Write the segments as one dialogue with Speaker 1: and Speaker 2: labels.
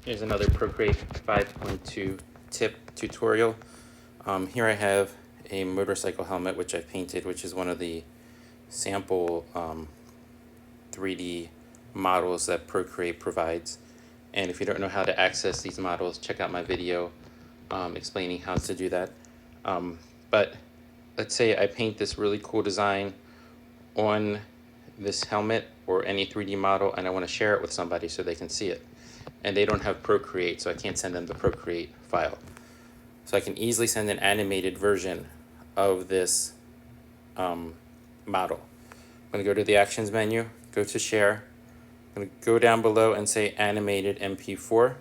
Speaker 1: Here's another Procreate 5.2 tip tutorial. Here I have a motorcycle helmet which I painted, which is one of the sample 3D models that Procreate provides. And if you don't know how to access these models, check out my video explaining how to do that. But let's say I paint this really cool design on this helmet or any 3D model, and I want to share it with somebody so they can see it. And they don't have Procreate, so I can't send them the Procreate file. So I can easily send an animated version of this model. I'm going to go to the Actions menu, go to Share. I'm going to go down below and say Animated MP4.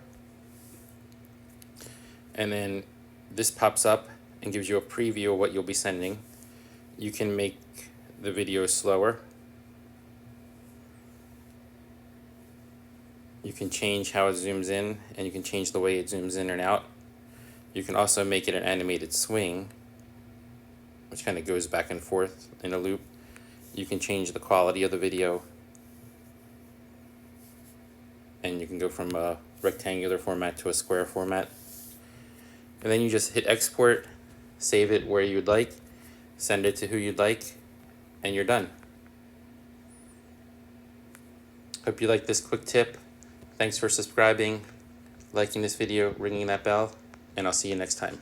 Speaker 1: And then this pops up and gives you a preview of what you'll be sending. You can make the video slower. You can change how it zooms in, and you can change the way it zooms in and out. You can also make it an animated swing, which kind of goes back and forth in a loop. You can change the quality of the video, and you can go from a rectangular format to a square format. And then you just hit export, save it where you'd like, send it to who you'd like, and you're done. Hope you like this quick tip. Thanks for subscribing, liking this video, ringing that bell, and I'll see you next time.